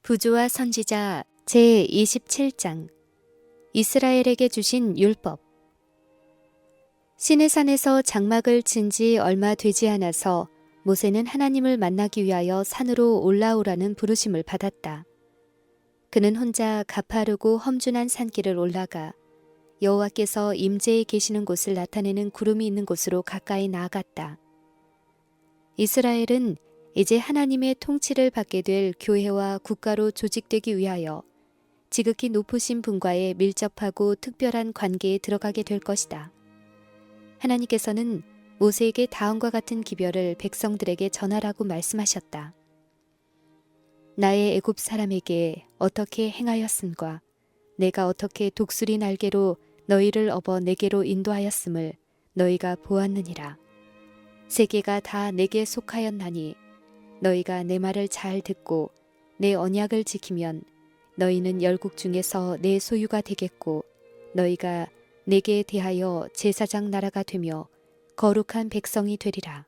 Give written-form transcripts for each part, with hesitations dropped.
부조와 선지자 제27장 이스라엘에게 주신 율법. 시내산에서 장막을 친 지 얼마 되지 않아서 모세는 하나님을 만나기 위하여 산으로 올라오라는 부르심을 받았다. 그는 혼자 가파르고 험준한 산길을 올라가 여호와께서 임재에 계시는 곳을 나타내는 구름이 있는 곳으로 가까이 나아갔다. 이스라엘은 이제 하나님의 통치를 받게 될 교회와 국가로 조직되기 위하여 지극히 높으신 분과의 밀접하고 특별한 관계에 들어가게 될 것이다. 하나님께서는 모세에게 다음과 같은 기별을 백성들에게 전하라고 말씀하셨다. 나의 애굽 사람에게 어떻게 행하였음과 내가 어떻게 독수리 날개로 너희를 업어 내게로 인도하였음을 너희가 보았느니라. 세계가 다 내게 속하였나니 너희가 내 말을 잘 듣고 내 언약을 지키면 너희는 열국 중에서 내 소유가 되겠고 너희가 내게 대하여 제사장 나라가 되며 거룩한 백성이 되리라.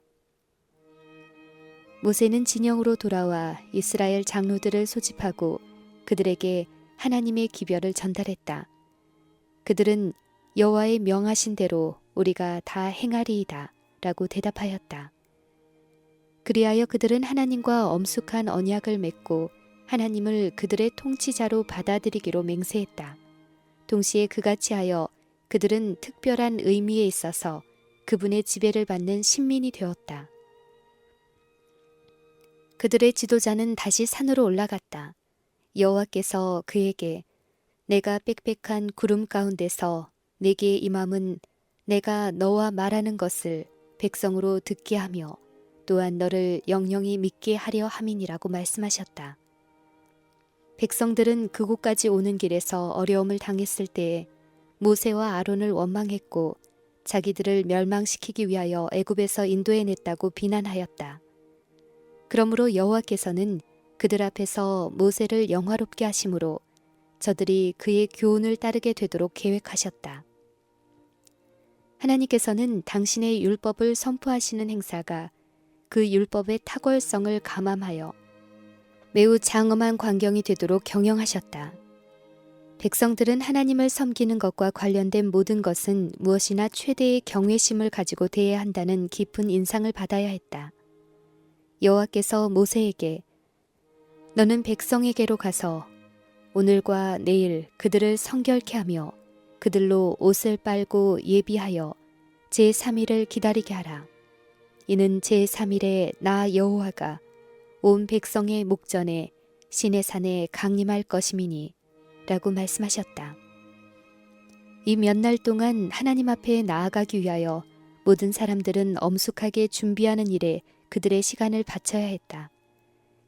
모세는 진영으로 돌아와 이스라엘 장로들을 소집하고 그들에게 하나님의 기별을 전달했다. 그들은 여호와의 명하신 대로 우리가 다 행하리이다 라고 대답하였다. 그리하여 그들은 하나님과 엄숙한 언약을 맺고 하나님을 그들의 통치자로 받아들이기로 맹세했다. 동시에 그같이 하여 그들은 특별한 의미에 있어서 그분의 지배를 받는 신민이 되었다. 그들의 지도자는 다시 산으로 올라갔다. 여호와께서 그에게 내가 빽빽한 구름 가운데서 내게 임함은 내가 너와 말하는 것을 백성으로 듣게 하며 또한 너를 영영히 믿게 하려 함이니라고 말씀하셨다. 백성들은 그곳까지 오는 길에서 어려움을 당했을 때에 모세와 아론을 원망했고 자기들을 멸망시키기 위하여 애굽에서 인도해냈다고 비난하였다. 그러므로 여호와께서는 그들 앞에서 모세를 영화롭게 하심으로 저들이 그의 교훈을 따르게 되도록 계획하셨다. 하나님께서는 당신의 율법을 선포하시는 행사가 그 율법의 탁월성을 감함하여 매우 장엄한 광경이 되도록 경영하셨다. 백성들은 하나님을 섬기는 것과 관련된 모든 것은 무엇이나 최대의 경외심을 가지고 대해야 한다는 깊은 인상을 받아야 했다. 여호와께서 모세에게 너는 백성에게로 가서 오늘과 내일 그들을 성결케 하며 그들로 옷을 빨고 예비하여 제3일을 기다리게 하라. 이는 제3일에 나 여호와가 온 백성의 목전에 시내산에 강림할 것임이니 라고 말씀하셨다. 이 몇 날 동안 하나님 앞에 나아가기 위하여 모든 사람들은 엄숙하게 준비하는 일에 그들의 시간을 바쳐야 했다.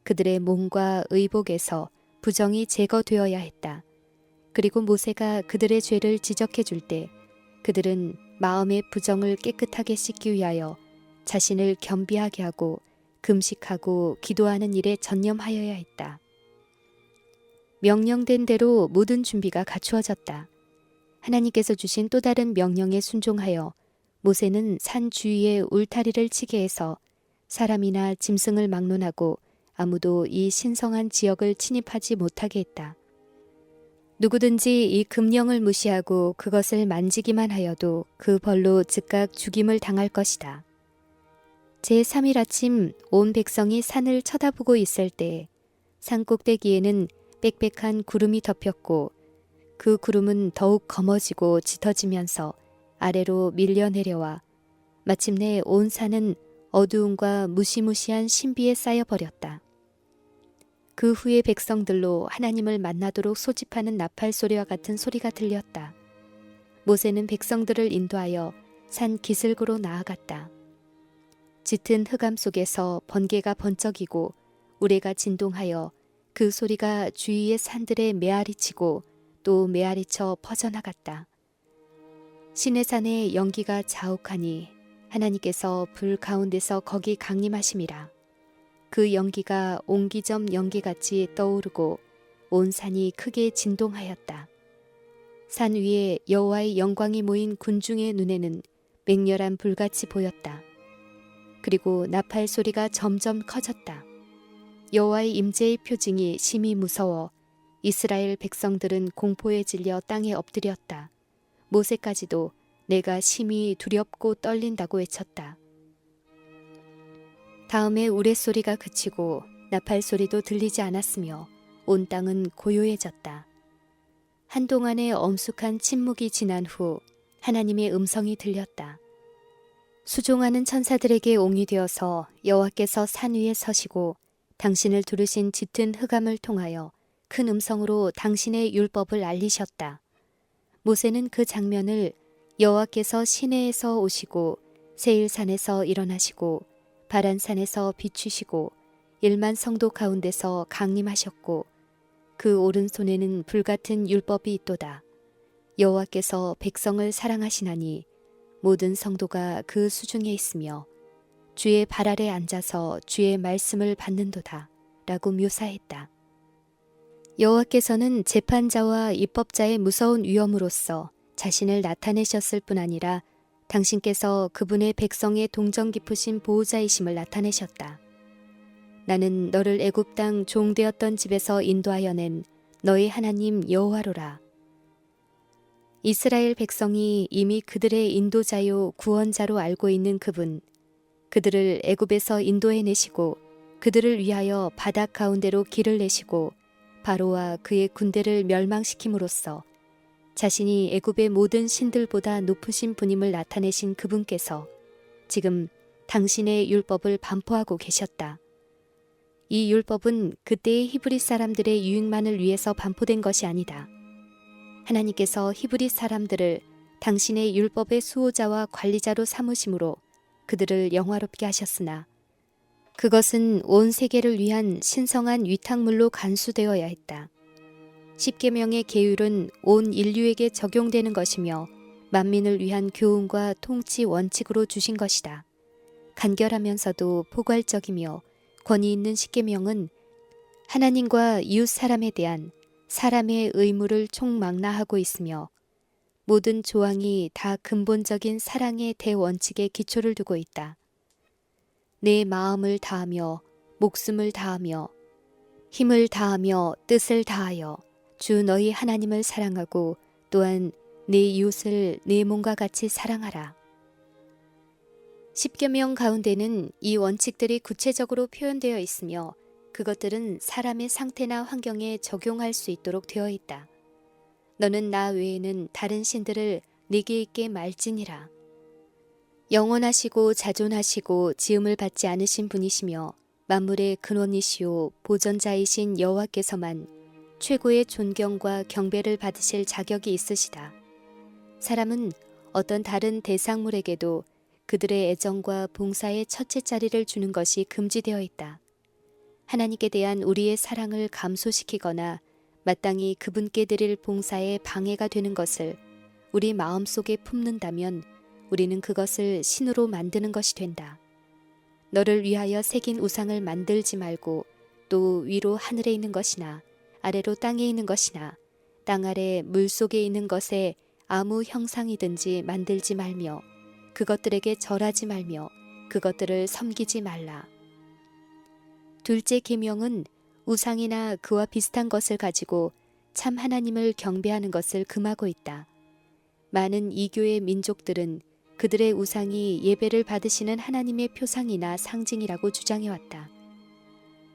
그들의 몸과 의복에서 부정이 제거되어야 했다. 그리고 모세가 그들의 죄를 지적해 줄 때 그들은 마음의 부정을 깨끗하게 씻기 위하여 자신을 겸비하게 하고 금식하고 기도하는 일에 전념하여야 했다. 명령된 대로 모든 준비가 갖추어졌다. 하나님께서 주신 또 다른 명령에 순종하여 모세는 산 주위에 울타리를 치게 해서 사람이나 짐승을 막론하고 아무도 이 신성한 지역을 침입하지 못하게 했다. 누구든지 이 금령을 무시하고 그것을 만지기만 하여도 그 벌로 즉각 죽임을 당할 것이다. 제3일 아침 온 백성이 산을 쳐다보고 있을 때 산 꼭대기에는 빽빽한 구름이 덮였고 그 구름은 더욱 검어지고 짙어지면서 아래로 밀려 내려와 마침내 온 산은 어두움과 무시무시한 신비에 쌓여버렸다. 그 후에 백성들로 하나님을 만나도록 소집하는 나팔 소리와 같은 소리가 들렸다. 모세는 백성들을 인도하여 산 기슭으로 나아갔다. 짙은 흑암 속에서 번개가 번쩍이고 우레가 진동하여 그 소리가 주위의 산들에 메아리치고 또 메아리쳐 퍼져나갔다. 시내산에 연기가 자욱하니 하나님께서 불 가운데서 거기 강림하심이라. 그 연기가 옹기점 연기같이 떠오르고 온 산이 크게 진동하였다. 산 위에 여호와의 영광이 모인 군중의 눈에는 맹렬한 불같이 보였다. 그리고 나팔 소리가 점점 커졌다. 여호와의 임재의 표징이 심히 무서워 이스라엘 백성들은 공포에 질려 땅에 엎드렸다. 모세까지도 내가 심히 두렵고 떨린다고 외쳤다. 다음에 우레소리가 그치고 나팔 소리도 들리지 않았으며 온 땅은 고요해졌다. 한동안의 엄숙한 침묵이 지난 후 하나님의 음성이 들렸다. 수종하는 천사들에게 옹이 되어서 여호와께서 산 위에 서시고 당신을 두르신 짙은 흑암을 통하여 큰 음성으로 당신의 율법을 알리셨다. 모세는 그 장면을 여호와께서 시내에서 오시고 세일산에서 일어나시고 바란산에서 비추시고 1만 성도 가운데서 강림하셨고 그 오른손에는 불같은 율법이 있도다. 여호와께서 백성을 사랑하시나니 모든 성도가 그 수중에 있으며 주의 발 아래 앉아서 주의 말씀을 받는도다 라고 묘사했다. 여호와께서는 재판자와 입법자의 무서운 위엄으로서 자신을 나타내셨을 뿐 아니라 당신께서 그분의 백성의 동정 깊으신 보호자이심을 나타내셨다. 나는 너를 애굽 땅 종되었던 집에서 인도하여 낸 너희 하나님 여호와로라. 이스라엘 백성이 이미 그들의 인도자요 구원자로 알고 있는 그분, 그들을 애굽에서 인도해내시고 그들을 위하여 바닥 가운데로 길을 내시고 바로와 그의 군대를 멸망시킴으로써 자신이 애굽의 모든 신들보다 높으신 분임을 나타내신 그분께서 지금 당신의 율법을 반포하고 계셨다. 이 율법은 그때의 히브리 사람들의 유익만을 위해서 반포된 것이 아니다. 하나님께서 히브리 사람들을 당신의 율법의 수호자와 관리자로 삼으심으로 그들을 영화롭게 하셨으나 그것은 온 세계를 위한 신성한 위탁물로 간수되어야 했다. 십계명의 계율은 온 인류에게 적용되는 것이며 만민을 위한 교훈과 통치 원칙으로 주신 것이다. 간결하면서도 포괄적이며 권위 있는 십계명은 하나님과 이웃 사람에 대한 사람의 의무를 총망라하고 있으며 모든 조항이 다 근본적인 사랑의 대원칙에 기초를 두고 있다. 내 마음을 다하며 목숨을 다하며 힘을 다하며 뜻을 다하여 주 너희 하나님을 사랑하고 또한 내 이웃을 내 몸과 같이 사랑하라. 십계명 가운데는 이 원칙들이 구체적으로 표현되어 있으며 그것들은 사람의 상태나 환경에 적용할 수 있도록 되어 있다. 너는 나 외에는 다른 신들을 네게 있게 말지니라. 영원하시고 자존하시고 지음을 받지 않으신 분이시며 만물의 근원이시오 보전자이신 여호와께서만 최고의 존경과 경배를 받으실 자격이 있으시다. 사람은 어떤 다른 대상물에게도 그들의 애정과 봉사의 첫째 자리를 주는 것이 금지되어 있다. 하나님께 대한 우리의 사랑을 감소시키거나 마땅히 그분께 드릴 봉사에 방해가 되는 것을 우리 마음속에 품는다면 우리는 그것을 신으로 만드는 것이 된다. 너를 위하여 새긴 우상을 만들지 말고 또 위로 하늘에 있는 것이나 아래로 땅에 있는 것이나 땅 아래 물속에 있는 것에 아무 형상이든지 만들지 말며 그것들에게 절하지 말며 그것들을 섬기지 말라. 둘째 계명은 우상이나 그와 비슷한 것을 가지고 참 하나님을 경배하는 것을 금하고 있다. 많은 이교의 민족들은 그들의 우상이 예배를 받으시는 하나님의 표상이나 상징이라고 주장해왔다.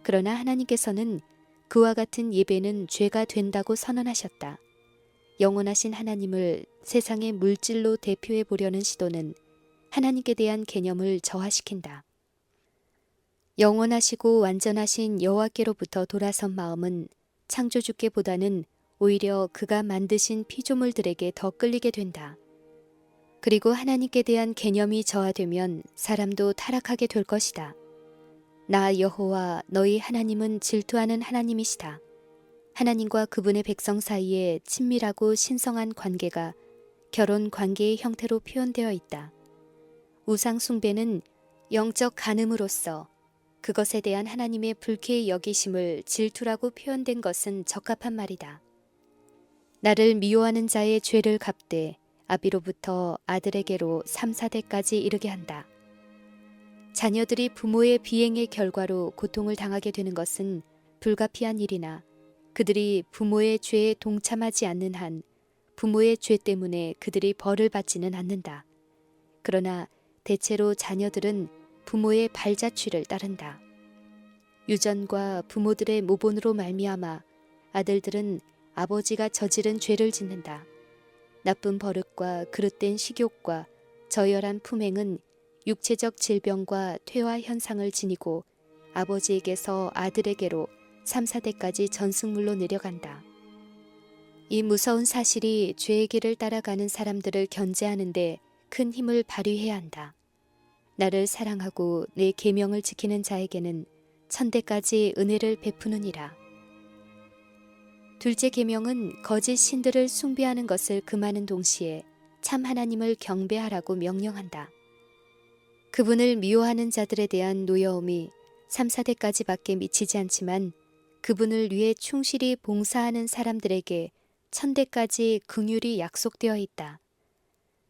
그러나 하나님께서는 그와 같은 예배는 죄가 된다고 선언하셨다. 영원하신 하나님을 세상의 물질로 대표해 보려는 시도는 하나님께 대한 개념을 저하시킨다. 영원하시고 완전하신 여호와께로부터 돌아선 마음은 창조주께보다는 오히려 그가 만드신 피조물들에게 더 끌리게 된다. 그리고 하나님께 대한 개념이 저하되면 사람도 타락하게 될 것이다. 나 여호와 너희 하나님은 질투하는 하나님이시다. 하나님과 그분의 백성 사이에 친밀하고 신성한 관계가 결혼 관계의 형태로 표현되어 있다. 우상 숭배는 영적 간음으로써 그것에 대한 하나님의 불쾌히 여기심을 질투라고 표현된 것은 적합한 말이다. 나를 미워하는 자의 죄를 갚되 아비로부터 아들에게로 3, 4대까지 이르게 한다. 자녀들이 부모의 비행의 결과로 고통을 당하게 되는 것은 불가피한 일이나 그들이 부모의 죄에 동참하지 않는 한 부모의 죄 때문에 그들이 벌을 받지는 않는다. 그러나 대체로 자녀들은 부모의 발자취를 따른다. 유전과 부모들의 모본으로 말미암아 아들들은 아버지가 저지른 죄를 짓는다. 나쁜 버릇과 그릇된 식욕과 저열한 품행은 육체적 질병과 퇴화 현상을 지니고 아버지에게서 아들에게로 3, 4대까지 전승물로 내려간다. 이 무서운 사실이 죄의 길을 따라가는 사람들을 견제하는데 큰 힘을 발휘해야 한다. 나를 사랑하고 내 계명을 지키는 자에게는 천대까지 은혜를 베푸느니라. 둘째 계명은 거짓 신들을 숭배하는 것을 금하는 동시에 참 하나님을 경배하라고 명령한다. 그분을 미워하는 자들에 대한 노여움이 3, 4대까지밖에 미치지 않지만 그분을 위해 충실히 봉사하는 사람들에게 천대까지 긍휼이 약속되어 있다.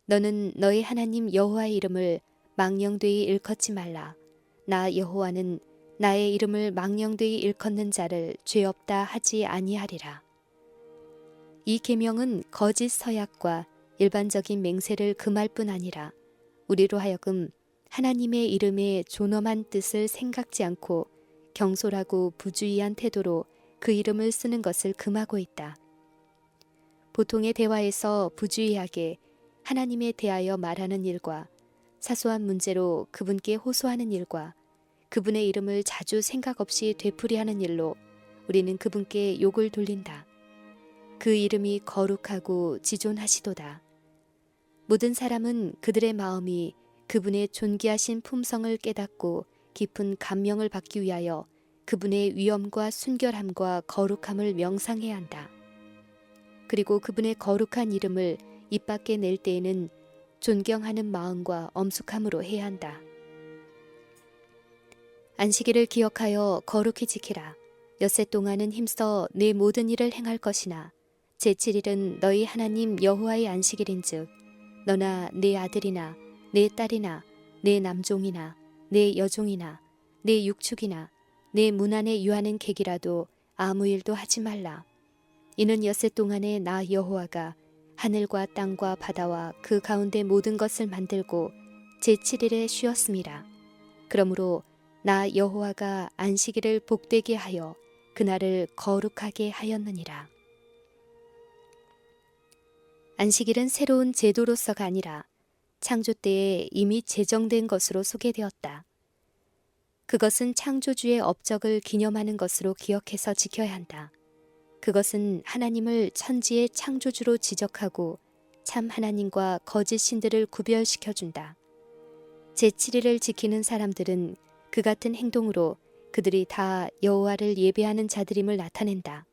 너는 너희 하나님 여호와의 이름을 망령되이 일컫지 말라. 나 여호와는 나의 이름을 망령되이 일컫는 자를 죄 없다 하지 아니하리라. 이 계명은 거짓 서약과 일반적인 맹세를 금할 뿐 아니라 우리로 하여금 하나님의 이름의 존엄한 뜻을 생각지 않고 경솔하고 부주의한 태도로 그 이름을 쓰는 것을 금하고 있다. 보통의 대화에서 부주의하게 하나님에 대하여 말하는 일과 사소한 문제로 그분께 호소하는 일과 그분의 이름을 자주 생각 없이 되풀이하는 일로 우리는 그분께 욕을 돌린다. 그 이름이 거룩하고 지존하시도다. 모든 사람은 그들의 마음이 그분의 존귀하신 품성을 깨닫고 깊은 감명을 받기 위하여 그분의 위엄과 순결함과 거룩함을 명상해야 한다. 그리고 그분의 거룩한 이름을 입 밖에 낼 때에는 존경하는 마음과 엄숙함으로 해야 한다. 안식일을 기억하여 거룩히 지키라. 엿새 동안은 힘써 내 모든 일을 행할 것이나 제7일은 너희 하나님 여호와의 안식일인즉 너나 내 아들이나 내 딸이나 내 남종이나 내 여종이나 내 육축이나 내 문 안에 유하는 객이라도 아무 일도 하지 말라. 이는 엿새 동안에 나 여호와가 하늘과 땅과 바다와 그 가운데 모든 것을 만들고 제7일에 쉬었음이라. 그러므로 나 여호와가 안식일을 복되게 하여 그날을 거룩하게 하였느니라. 안식일은 새로운 제도로서가 아니라 창조 때에 이미 제정된 것으로 소개되었다. 그것은 창조주의 업적을 기념하는 것으로 기억해서 지켜야 한다. 그것은 하나님을 천지의 창조주로 지적하고 참 하나님과 거짓 신들을 구별시켜준다. 제7일을 지키는 사람들은 그 같은 행동으로 그들이 다 여호와를 예배하는 자들임을 나타낸다.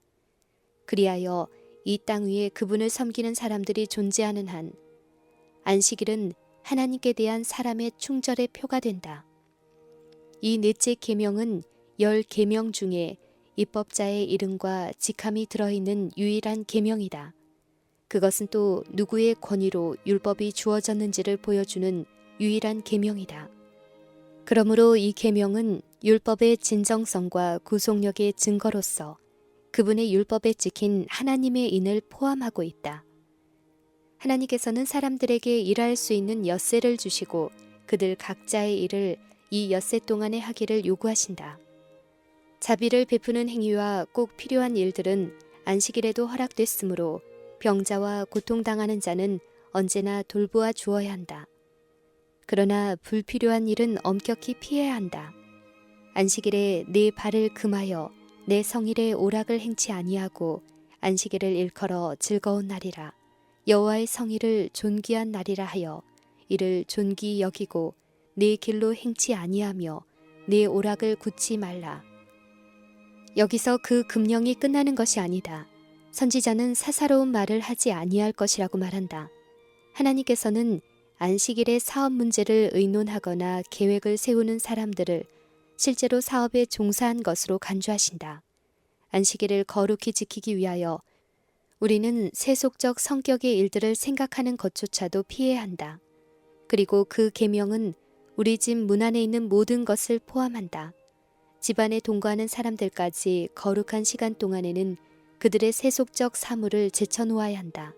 그리하여 이 땅 위에 그분을 섬기는 사람들이 존재하는 한 안식일은 하나님께 대한 사람의 충절의 표가 된다. 이 넷째 계명은 10계명 중에 입법자의 이름과 직함이 들어있는 유일한 계명이다. 그것은 또 누구의 권위로 율법이 주어졌는지를 보여주는 유일한 계명이다. 그러므로 이 계명은 율법의 진정성과 구속력의 증거로서 그분의 율법에 찍힌 하나님의 인을 포함하고 있다. 하나님께서는 사람들에게 일할 수 있는 엿새를 주시고 그들 각자의 일을 이 엿새 동안에 하기를 요구하신다. 자비를 베푸는 행위와 꼭 필요한 일들은 안식일에도 허락됐으므로 병자와 고통당하는 자는 언제나 돌보아 주어야 한다. 그러나 불필요한 일은 엄격히 피해야 한다. 안식일에 내 발을 금하여 내 성일에 오락을 행치 아니하고 안식일을 일컬어 즐거운 날이라 여호와의 성일을 존귀한 날이라 하여 이를 존귀히 여기고 내 길로 행치 아니하며 내 오락을 굳지 말라. 여기서 그 금령이 끝나는 것이 아니다. 선지자는 사사로운 말을 하지 아니할 것이라고 말한다. 하나님께서는 안식일의 사업 문제를 의논하거나 계획을 세우는 사람들을 실제로 사업에 종사한 것으로 간주하신다. 안식일을 거룩히 지키기 위하여 우리는 세속적 성격의 일들을 생각하는 것조차도 피해야 한다. 그리고 그 계명은 우리 집 문 안에 있는 모든 것을 포함한다. 집안에 동거하는 사람들까지 거룩한 시간 동안에는 그들의 세속적 사물을 제쳐놓아야 한다.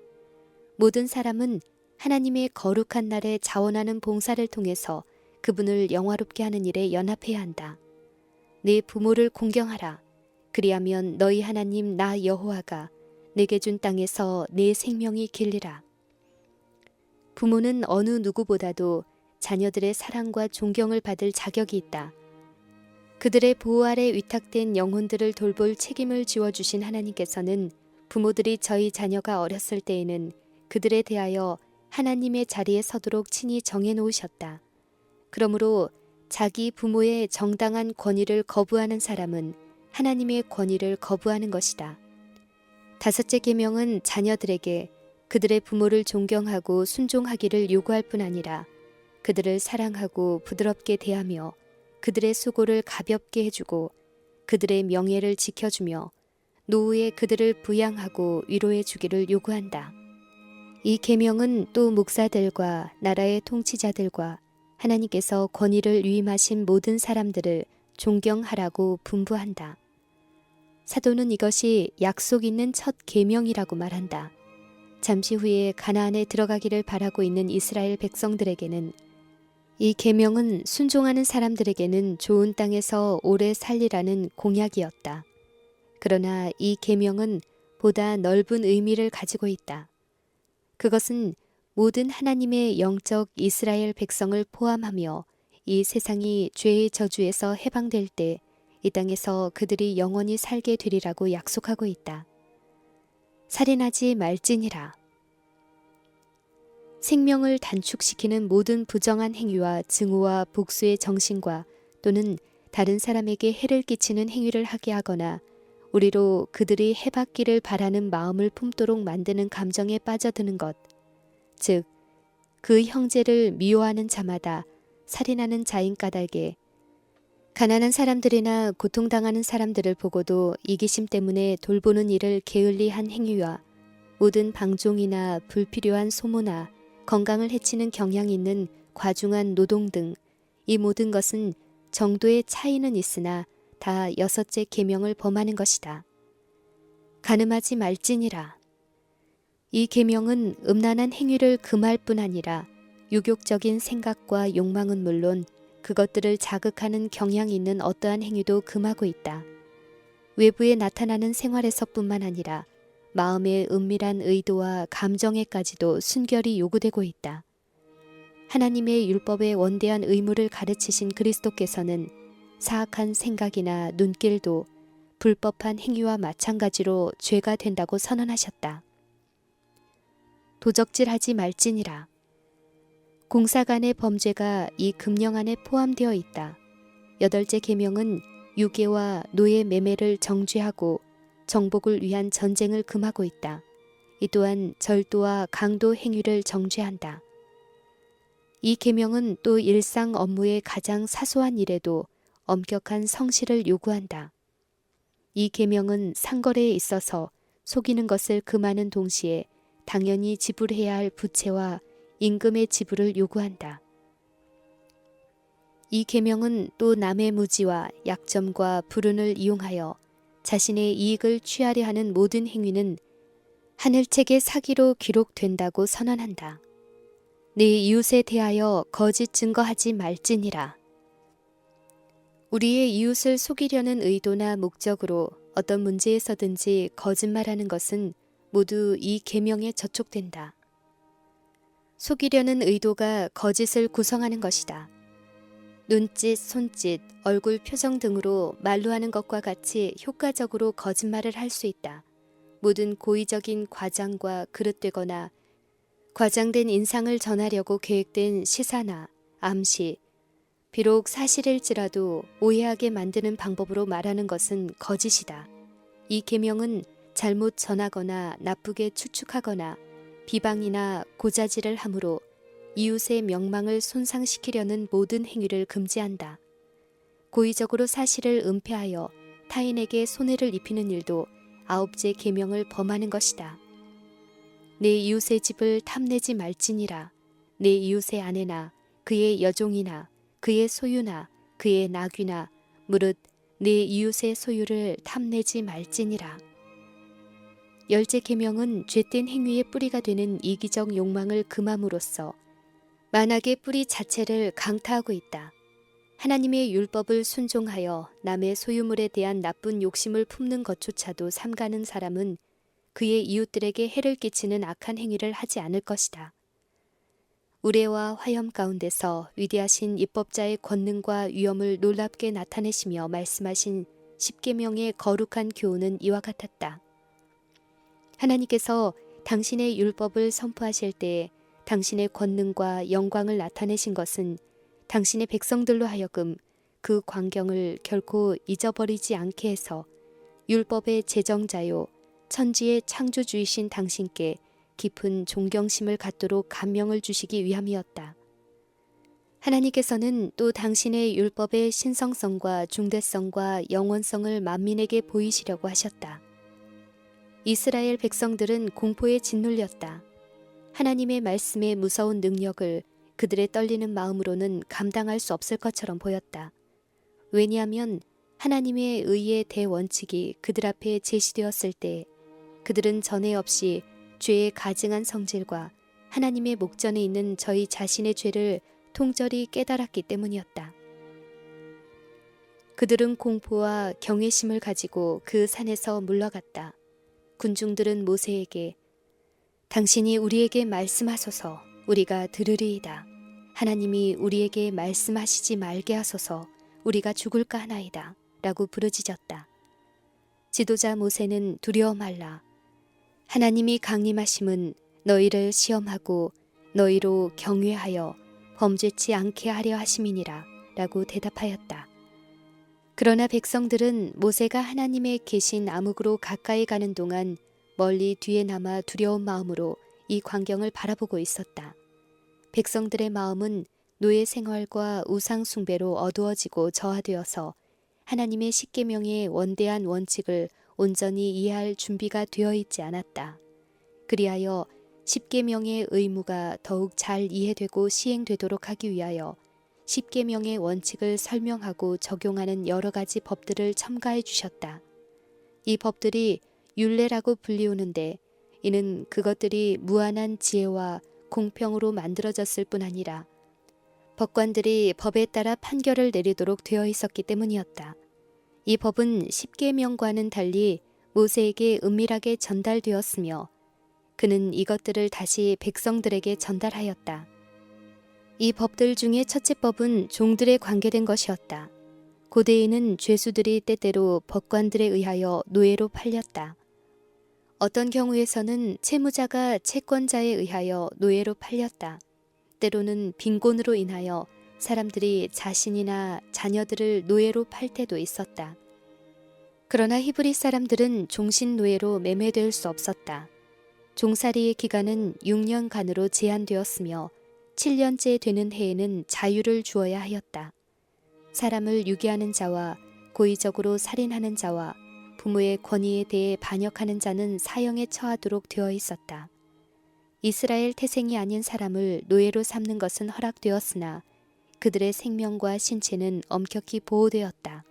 모든 사람은 하나님의 거룩한 날에 자원하는 봉사를 통해서 그분을 영화롭게 하는 일에 연합해야 한다. 네 부모를 공경하라. 그리하면 너희 하나님 나 여호와가 내게 준 땅에서 네 생명이 길리라. 부모는 어느 누구보다도 자녀들의 사랑과 존경을 받을 자격이 있다. 그들의 보호 아래 위탁된 영혼들을 돌볼 책임을 지워주신 하나님께서는 부모들이 저희 자녀가 어렸을 때에는 그들에 대하여 하나님의 자리에 서도록 친히 정해놓으셨다. 그러므로 자기 부모의 정당한 권위를 거부하는 사람은 하나님의 권위를 거부하는 것이다. 다섯째 계명은 자녀들에게 그들의 부모를 존경하고 순종하기를 요구할 뿐 아니라 그들을 사랑하고 부드럽게 대하며 그들의 수고를 가볍게 해주고 그들의 명예를 지켜주며 노후에 그들을 부양하고 위로해 주기를 요구한다. 이 계명은 또 목사들과 나라의 통치자들과 하나님께서 권위를 위임하신 모든 사람들을 존경하라고 분부한다. 사도는 이것이 약속 있는 첫 계명이라고 말한다. 잠시 후에 가나안에 들어가기를 바라고 있는 이스라엘 백성들에게는 이 계명은 순종하는 사람들에게는 좋은 땅에서 오래 살리라는 공약이었다. 그러나 이 계명은 보다 넓은 의미를 가지고 있다. 그것은 모든 하나님의 영적 이스라엘 백성을 포함하며 이 세상이 죄의 저주에서 해방될 때 이 땅에서 그들이 영원히 살게 되리라고 약속하고 있다. 살인하지 말지니라. 생명을 단축시키는 모든 부정한 행위와 증오와 복수의 정신과 또는 다른 사람에게 해를 끼치는 행위를 하게 하거나 우리로 그들이 해받기를 바라는 마음을 품도록 만드는 감정에 빠져드는 것, 즉 그 형제를 미워하는 자마다 살인하는 자인 까닭에 가난한 사람들이나 고통당하는 사람들을 보고도 이기심 때문에 돌보는 일을 게을리한 행위와 모든 방종이나 불필요한 소모나 건강을 해치는 경향이 있는 과중한 노동 등 이 모든 것은 정도의 차이는 있으나 다 여섯째 계명을 범하는 것이다. 간음하지 말지니라. 이 계명은 음란한 행위를 금할 뿐 아니라 유욕적인 생각과 욕망은 물론 그것들을 자극하는 경향이 있는 어떠한 행위도 금하고 있다. 외부에 나타나는 생활에서뿐만 아니라 마음의 은밀한 의도와 감정에까지도 순결이 요구되고 있다. 하나님의 율법의 원대한 의무를 가르치신 그리스도께서는 사악한 생각이나 눈길도 불법한 행위와 마찬가지로 죄가 된다고 선언하셨다. 도적질하지 말지니라. 공사 간의 범죄가 이 금령 안에 포함되어 있다. 여덟째 계명은 유괴와 노예 매매를 정죄하고 정복을 위한 전쟁을 금하고 있다. 이 또한 절도와 강도 행위를 정죄한다. 이 계명은 또 일상 업무의 가장 사소한 일에도 엄격한 성실을 요구한다. 이 계명은 상거래에 있어서 속이는 것을 금하는 동시에 당연히 지불해야 할 부채와 임금의 지불을 요구한다. 이 계명은 또 남의 무지와 약점과 불운을 이용하여 자신의 이익을 취하려 하는 모든 행위는 하늘책의 사기로 기록된다고 선언한다. 네 이웃에 대하여 거짓 증거하지 말지니라. 우리의 이웃을 속이려는 의도나 목적으로 어떤 문제에서든지 거짓말하는 것은 모두 이 계명에 저촉된다. 속이려는 의도가 거짓을 구성하는 것이다. 눈짓, 손짓, 얼굴 표정 등으로 말로 하는 것과 같이 효과적으로 거짓말을 할 수 있다. 모든 고의적인 과장과 그릇되거나 과장된 인상을 전하려고 계획된 시사나 암시, 비록 사실일지라도 오해하게 만드는 방법으로 말하는 것은 거짓이다. 이 계명은 잘못 전하거나 나쁘게 추측하거나 비방이나 고자질을 함으로 이웃의 명망을 손상시키려는 모든 행위를 금지한다. 고의적으로 사실을 은폐하여 타인에게 손해를 입히는 일도 아홉째 계명을 범하는 것이다. 내 이웃의 집을 탐내지 말지니라. 내 이웃의 아내나 그의 여종이나 그의 소유나 그의 나귀나 무릇 네 이웃의 소유를 탐내지 말지니라. 열째 계명은 죄된 행위의 뿌리가 되는 이기적 욕망을 금함으로써 만악의 뿌리 자체를 강타하고 있다. 하나님의 율법을 순종하여 남의 소유물에 대한 나쁜 욕심을 품는 것조차도 삼가는 사람은 그의 이웃들에게 해를 끼치는 악한 행위를 하지 않을 것이다. 우레와 화염 가운데서 위대하신 입법자의 권능과 위엄을 놀랍게 나타내시며 말씀하신 십계명의 거룩한 교훈은 이와 같았다. 하나님께서 당신의 율법을 선포하실 때에 당신의 권능과 영광을 나타내신 것은 당신의 백성들로 하여금 그 광경을 결코 잊어버리지 않게 해서 율법의 제정자요 천지의 창조주이신 당신께 깊은 존경심을 갖도록 감명을 주시기 위함이었다. 하나님께서는 또 당신의 율법의 신성성과 중대성과 영원성을 만민에게 보이시려고 하셨다. 이스라엘 백성들은 공포에 짓눌렸다. 하나님의 말씀의 무서운 능력을 그들의 떨리는 마음으로는 감당할 수 없을 것처럼 보였다. 왜냐하면 하나님의 의의 대원칙이 그들 앞에 제시되었을 때 그들은 전에 없이 죄의 가증한 성질과 하나님의 목전에 있는 저희 자신의 죄를 통절히 깨달았기 때문이었다. 그들은 공포와 경외심을 가지고 그 산에서 물러갔다. 군중들은 모세에게 당신이 우리에게 말씀하소서 우리가 들으리이다. 하나님이 우리에게 말씀하시지 말게 하소서 우리가 죽을까 하나이다. 라고 부르짖었다. 지도자 모세는 두려워 말라. 하나님이 강림하심은 너희를 시험하고 너희로 경외하여 범죄치 않게 하려 하심이니라 라고 대답하였다. 그러나 백성들은 모세가 하나님의 계신 암흑으로 가까이 가는 동안 멀리 뒤에 남아 두려운 마음으로 이 광경을 바라보고 있었다. 백성들의 마음은 노예 생활과 우상 숭배로 어두워지고 저하되어서 하나님의 십계명의 원대한 원칙을 온전히 이해할 준비가 되어 있지 않았다. 그리하여 십계명의 의무가 더욱 잘 이해되고 시행되도록 하기 위하여 십계명의 원칙을 설명하고 적용하는 여러 가지 법들을 첨가해 주셨다. 이 법들이 율례라고 불리우는데 이는 그것들이 무한한 지혜와 공평으로 만들어졌을 뿐 아니라 법관들이 법에 따라 판결을 내리도록 되어 있었기 때문이었다. 이 법은 십계명과는 달리 모세에게 은밀하게 전달되었으며 그는 이것들을 다시 백성들에게 전달하였다. 이 법들 중에 첫째 법은 종들에 관계된 것이었다. 고대에는 죄수들이 때때로 법관들에 의하여 노예로 팔렸다. 어떤 경우에서는 채무자가 채권자에 의하여 노예로 팔렸다. 때로는 빈곤으로 인하여 사람들이 자신이나 자녀들을 노예로 팔 때도 있었다. 그러나 히브리 사람들은 종신 노예로 매매될 수 없었다. 종살이의 기간은 6년간으로 제한되었으며 7년째 되는 해에는 자유를 주어야 하였다. 사람을 유기하는 자와 고의적으로 살인하는 자와 부모의 권위에 대해 반역하는 자는 사형에 처하도록 되어 있었다. 이스라엘 태생이 아닌 사람을 노예로 삼는 것은 허락되었으나 그들의 생명과 신체는 엄격히 보호되었다.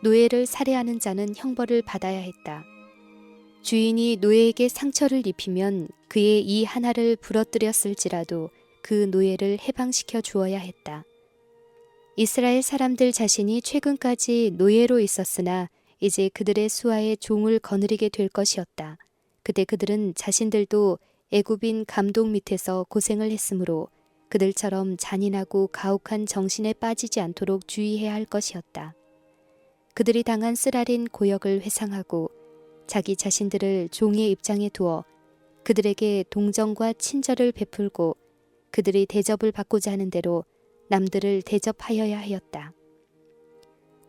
노예를 살해하는 자는 형벌을 받아야 했다. 주인이 노예에게 상처를 입히면 그의 이 하나를 부러뜨렸을지라도 그 노예를 해방시켜 주어야 했다. 이스라엘 사람들 자신이 최근까지 노예로 있었으나 이제 그들의 수하에 종을 거느리게 될 것이었다. 그때 그들은 자신들도 애굽인 감독 밑에서 고생을 했으므로 그들처럼 잔인하고 가혹한 정신에 빠지지 않도록 주의해야 할 것이었다. 그들이 당한 쓰라린 고역을 회상하고 자기 자신들을 종의 입장에 두어 그들에게 동정과 친절을 베풀고 그들이 대접을 받고자 하는 대로 남들을 대접하여야 하였다.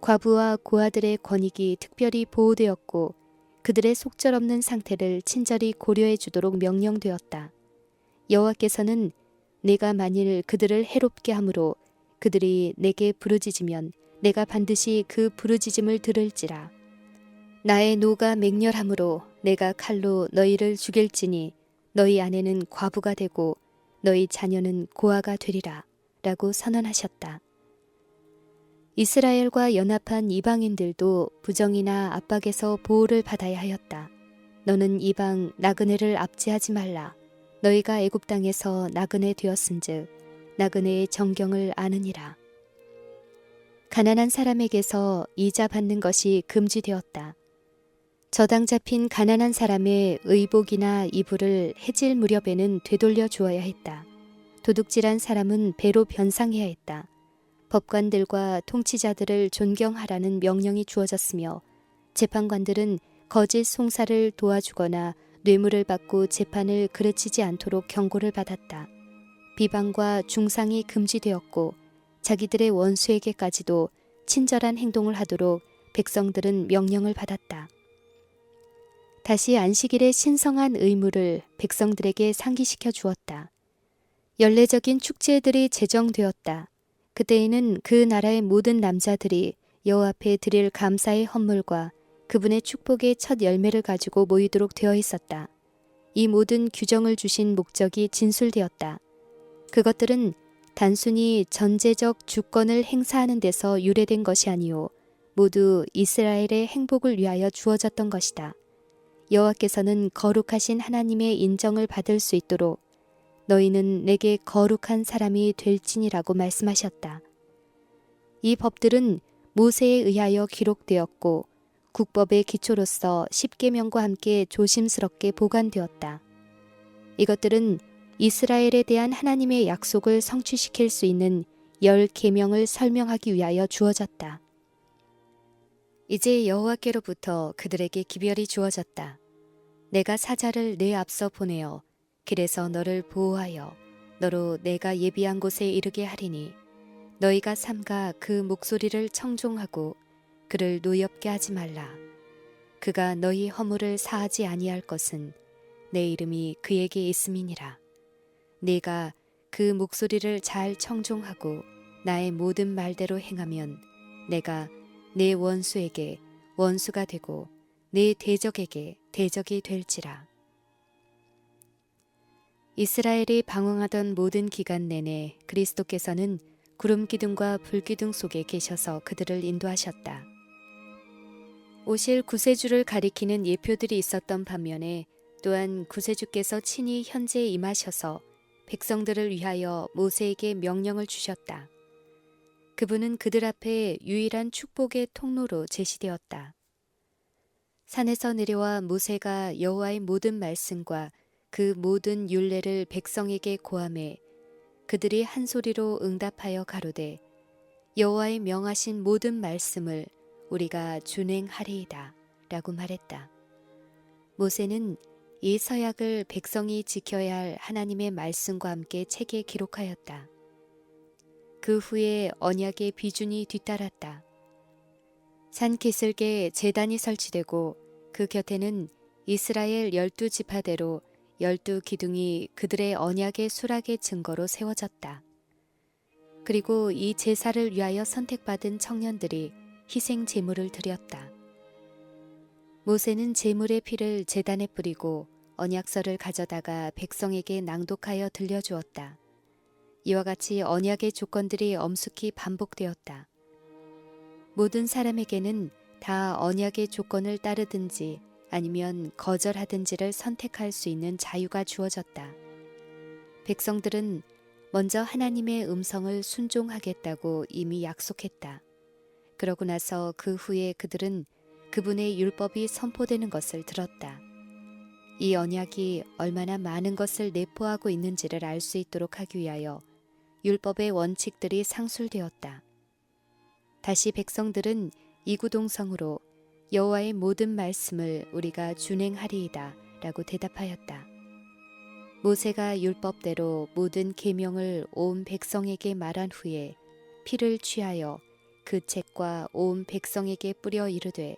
과부와 고아들의 권익이 특별히 보호되었고 그들의 속절없는 상태를 친절히 고려해 주도록 명령되었다. 여호와께서는 내가 만일 그들을 해롭게 함으로 그들이 내게 부르짖으면 내가 반드시 그 부르짖음을 들을지라. 나의 노가 맹렬함으로 내가 칼로 너희를 죽일지니 너희 아내는 과부가 되고 너희 자녀는 고아가 되리라. 라고 선언하셨다. 이스라엘과 연합한 이방인들도 부정이나 압박에서 보호를 받아야 하였다. 너는 이방 나그네를 압제하지 말라. 너희가 애굽 땅에서 나그네 되었은즉 나그네의 정경을 아느니라. 가난한 사람에게서 이자 받는 것이 금지되었다. 저당 잡힌 가난한 사람의 의복이나 이불을 해질 무렵에는 되돌려 주어야 했다. 도둑질한 사람은 배로 변상해야 했다. 법관들과 통치자들을 존경하라는 명령이 주어졌으며 재판관들은 거짓 송사를 도와주거나 뇌물을 받고 재판을 그르치지 않도록 경고를 받았다. 비방과 중상이 금지되었고 자기들의 원수에게까지도 친절한 행동을 하도록 백성들은 명령을 받았다. 다시 안식일의 신성한 의무를 백성들에게 상기시켜 주었다. 연례적인 축제들이 제정되었다. 그때에는 그 나라의 모든 남자들이 여호와 앞에 드릴 감사의 헌물과 그분의 축복의 첫 열매를 가지고 모이도록 되어 있었다. 이 모든 규정을 주신 목적이 진술되었다. 그것들은 단순히 전제적 주권을 행사하는 데서 유래된 것이 아니오 모두 이스라엘의 행복을 위하여 주어졌던 것이다. 여호와께서는 거룩하신 하나님의 인정을 받을 수 있도록 너희는 내게 거룩한 사람이 될지니라고 말씀하셨다. 이 법들은 모세에 의하여 기록되었고 국법의 기초로서 십계명과 함께 조심스럽게 보관되었다. 이것들은 이스라엘에 대한 하나님의 약속을 성취시킬 수 있는 10계명을 설명하기 위하여 주어졌다. 이제 여호와께로부터 그들에게 기별이 주어졌다. 내가 사자를 내 앞서 보내어 길에서 너를 보호하여 너로 내가 예비한 곳에 이르게 하리니 너희가 삼가 그 목소리를 청종하고 그를 노엽게 하지 말라. 그가 너희 허물을 사하지 아니할 것은 내 이름이 그에게 있음이니라. 네가 그 목소리를 잘 청종하고 나의 모든 말대로 행하면 내가 내 원수에게 원수가 되고 내 대적에게 대적이 될지라. 이스라엘이 방황하던 모든 기간 내내 그리스도께서는 구름 기둥과 불 기둥 속에 계셔서 그들을 인도하셨다. 오실 구세주를 가리키는 예표들이 있었던 반면에 또한 구세주께서 친히 현재에 임하셔서 백성들을 위하여 모세에게 명령을 주셨다. 그분은 그들 앞에 유일한 축복의 통로로 제시되었다. 산에서 내려와 모세가 여호와의 모든 말씀과 그 모든 율례를 백성에게 고하매 그들이 한 소리로 응답하여 가로되 여호와의 명하신 모든 말씀을 우리가 준행하리이다 라고 말했다. 모세는 이 서약을 백성이 지켜야 할 하나님의 말씀과 함께 책에 기록하였다. 그 후에 언약의 비준이 뒤따랐다. 산 기슭에 제단이 설치되고 그 곁에는 이스라엘 12지파대로 12기둥이 그들의 언약의 수락의 증거로 세워졌다. 그리고 이 제사를 위하여 선택받은 청년들이 희생 제물을 드렸다. 모세는 제물의 피를 제단에 뿌리고 언약서를 가져다가 백성에게 낭독하여 들려주었다. 이와 같이 언약의 조건들이 엄숙히 반복되었다. 모든 사람에게는 다 언약의 조건을 따르든지 아니면 거절하든지를 선택할 수 있는 자유가 주어졌다. 백성들은 먼저 하나님의 음성을 순종하겠다고 이미 약속했다. 그러고 나서 그 후에 그들은 그분의 율법이 선포되는 것을 들었다. 이 언약이 얼마나 많은 것을 내포하고 있는지를 알 수 있도록 하기 위하여 율법의 원칙들이 상술되었다. 다시 백성들은 이구동성으로 여호와의 모든 말씀을 우리가 준행하리이다 라고 대답하였다. 모세가 율법대로 모든 계명을 온 백성에게 말한 후에 피를 취하여 그 책과 온 백성에게 뿌려 이르되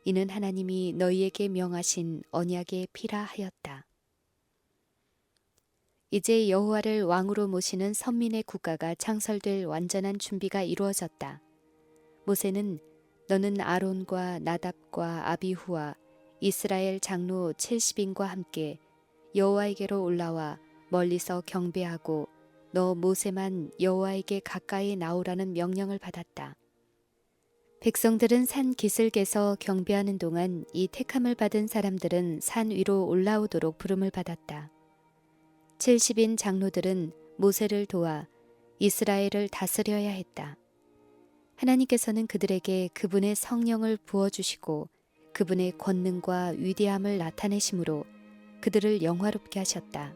이는 하나님이 너희에게 명하신 언약의 피라 하였다. 이제 여호와를 왕으로 모시는 선민의 국가가 창설될 완전한 준비가 이루어졌다. 모세는 너는 아론과 나답과 아비후와 이스라엘 장로 70인과 함께 여호와에게로 올라와 멀리서 경배하고 너 모세만 여호와에게 가까이 나오라는 명령을 받았다. 백성들은 산 기슭에서 경배하는 동안 이 택함을 받은 사람들은 산 위로 올라오도록 부름을 받았다. 70인 장로들은 모세를 도와 이스라엘을 다스려야 했다. 하나님께서는 그들에게 그분의 성령을 부어주시고 그분의 권능과 위대함을 나타내심으로 그들을 영화롭게 하셨다.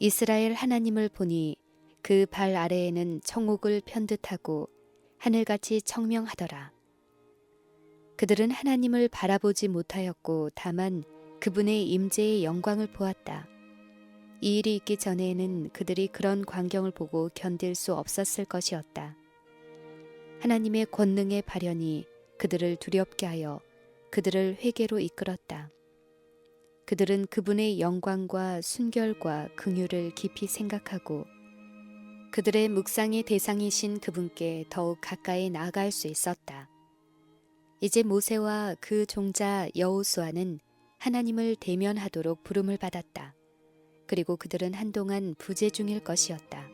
이스라엘 하나님을 보니 그 발 아래에는 청옥을 편듯하고 하늘같이 청명하더라. 그들은 하나님을 바라보지 못하였고 다만 그분의 임재의 영광을 보았다. 이 일이 있기 전에는 그들이 그런 광경을 보고 견딜 수 없었을 것이었다. 하나님의 권능의 발현이 그들을 두렵게 하여 그들을 회개로 이끌었다. 그들은 그분의 영광과 순결과 긍휼을 깊이 생각하고 그들의 묵상의 대상이신 그분께 더욱 가까이 나아갈 수 있었다. 이제 모세와 그 종자 여호수아는 하나님을 대면하도록 부름을 받았다. 그리고 그들은 한동안 부재 중일 것이었다.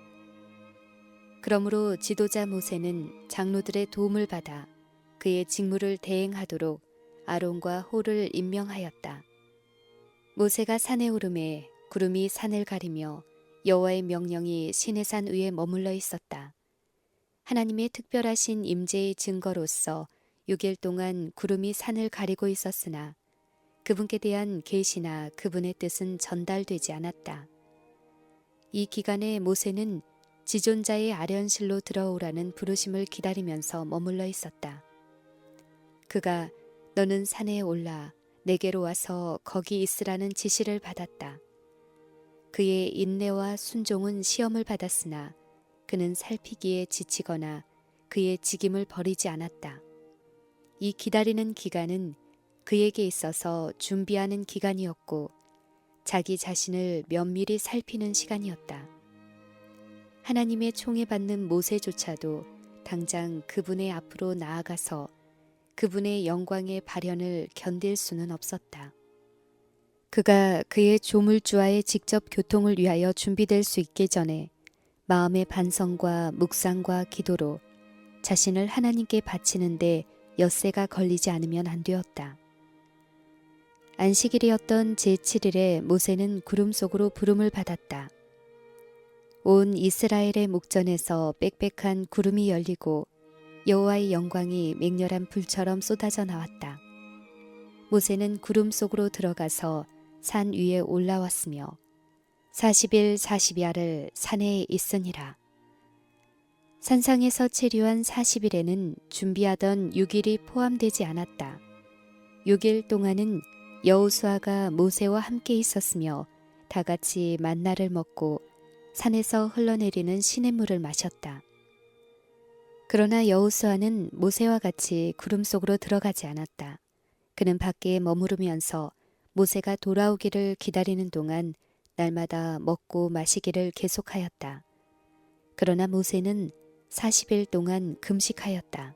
그러므로 지도자 모세는 장로들의 도움을 받아 그의 직무를 대행하도록 아론과 홀을 임명하였다. 모세가 산에 오르매 구름이 산을 가리며 여호와의 명령이 시내산 위에 머물러 있었다. 하나님의 특별하신 임재의 증거로서 6일 동안 구름이 산을 가리고 있었으나 그분께 대한 계시나 그분의 뜻은 전달되지 않았다. 이 기간에 모세는 지존자의 아련실로 들어오라는 부르심을 기다리면서 머물러 있었다. 그가 너는 산에 올라 내게로 와서 거기 있으라는 지시를 받았다. 그의 인내와 순종은 시험을 받았으나 그는 살피기에 지치거나 그의 직임을 버리지 않았다. 이 기다리는 기간은 그에게 있어서 준비하는 기간이었고 자기 자신을 면밀히 살피는 시간이었다. 하나님의 총애받는 모세조차도 당장 그분의 앞으로 나아가서 그분의 영광의 발현을 견딜 수는 없었다. 그가 그의 조물주와의 직접 교통을 위하여 준비될 수 있기 전에 마음의 반성과 묵상과 기도로 자신을 하나님께 바치는데 엿새가 걸리지 않으면 안 되었다. 안식일이었던 제7일에 모세는 구름 속으로 부름을 받았다. 온 이스라엘의 목전에서 빽빽한 구름이 열리고 여호와의 영광이 맹렬한 불처럼 쏟아져 나왔다. 모세는 구름 속으로 들어가서 산 위에 올라왔으며 40일 40야를 산에 있으니라. 산상에서 체류한 40일에는 준비하던 6일이 포함되지 않았다. 6일 동안은 여호수아가 모세와 함께 있었으며 다 같이 만나를 먹고 산에서 흘러내리는 시냇물을 마셨다. 그러나 여호수아는 모세와 같이 구름 속으로 들어가지 않았다. 그는 밖에 머무르면서 모세가 돌아오기를 기다리는 동안 날마다 먹고 마시기를 계속하였다. 그러나 모세는 40일 동안 금식하였다.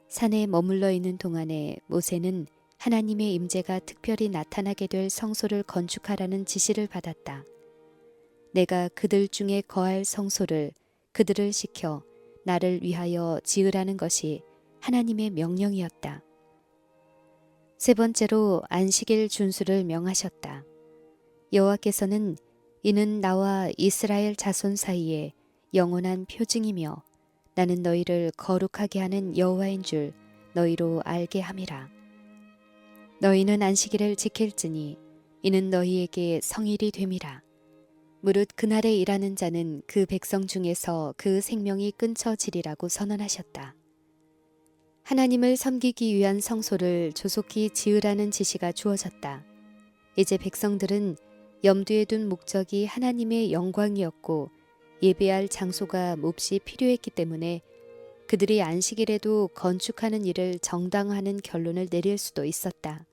산에 머물러 있는 동안에 모세는 하나님의 임재가 특별히 나타나게 될 성소를 건축하라는 지시를 받았다. 내가 그들 중에 거할 성소를 그들을 시켜 나를 위하여 지으라는 것이 하나님의 명령이었다. 세 번째로 안식일 준수를 명하셨다. 여호와께서는 이는 나와 이스라엘 자손 사이에 영원한 표징이며 나는 너희를 거룩하게 하는 여호와인 줄 너희로 알게 함이라. 너희는 안식일을 지킬지니 이는 너희에게 성일이 됨이라. 무릇 그날에 일하는 자는 그 백성 중에서 그 생명이 끊쳐지리라고 선언하셨다. 하나님을 섬기기 위한 성소를 조속히 지으라는 지시가 주어졌다. 이제 백성들은 염두에 둔 목적이 하나님의 영광이었고 예배할 장소가 몹시 필요했기 때문에 그들이 안식일에도 건축하는 일을 정당화하는 결론을 내릴 수도 있었다.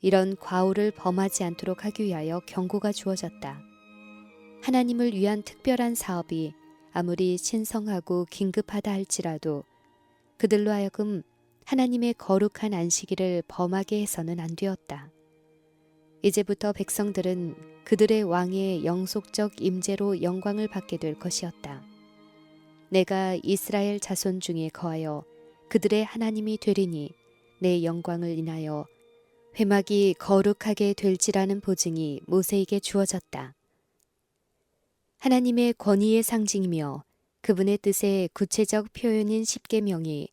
이런 과오를 범하지 않도록 하기 위하여 경고가 주어졌다. 하나님을 위한 특별한 사업이 아무리 신성하고 긴급하다 할지라도 그들로 하여금 하나님의 거룩한 안식일을 범하게 해서는 안 되었다. 이제부터 백성들은 그들의 왕의 영속적 임재로 영광을 받게 될 것이었다. 내가 이스라엘 자손 중에 거하여 그들의 하나님이 되리니 내 영광을 인하여 회막이 거룩하게 될지라는 보증이 모세에게 주어졌다. 하나님의 권위의 상징이며 그분의 뜻의 구체적 표현인 십계명이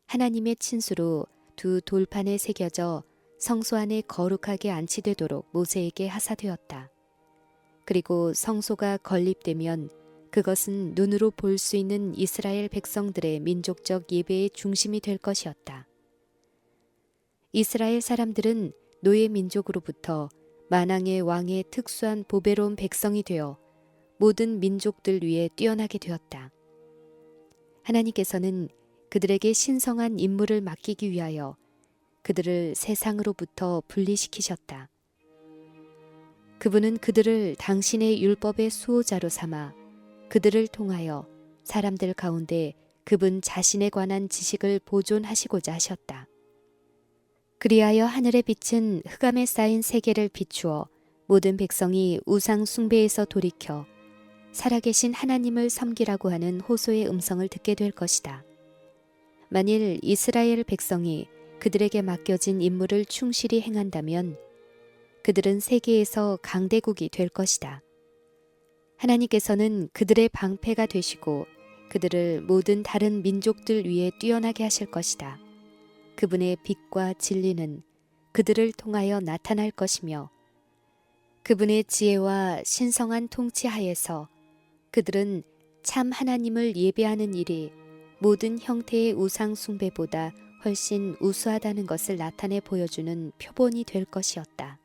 하나님의 친수로 두 돌판에 새겨져 성소 안에 거룩하게 안치되도록 모세에게 하사되었다. 그리고 성소가 건립되면 그것은 눈으로 볼 수 있는 이스라엘 백성들의 민족적 예배의 중심이 될 것이었다. 이스라엘 사람들은 노예 민족으로부터 만왕의 왕의 특수한 보배로운 백성이 되어 모든 민족들 위에 뛰어나게 되었다. 하나님께서는 그들에게 신성한 임무를 맡기기 위하여 그들을 세상으로부터 분리시키셨다. 그분은 그들을 당신의 율법의 수호자로 삼아 그들을 통하여 사람들 가운데 그분 자신에 관한 지식을 보존하시고자 하셨다. 그리하여 하늘의 빛은 흑암에 쌓인 세계를 비추어 모든 백성이 우상 숭배에서 돌이켜 살아계신 하나님을 섬기라고 하는 호소의 음성을 듣게 될 것이다. 만일 이스라엘 백성이 그들에게 맡겨진 임무를 충실히 행한다면 그들은 세계에서 강대국이 될 것이다. 하나님께서는 그들의 방패가 되시고 그들을 모든 다른 민족들 위에 뛰어나게 하실 것이다. 그분의 빛과 진리는 그들을 통하여 나타날 것이며 그분의 지혜와 신성한 통치 하에서 그들은 참 하나님을 예배하는 일이 모든 형태의 우상 숭배보다 훨씬 우수하다는 것을 나타내 보여주는 표본이 될 것이었다.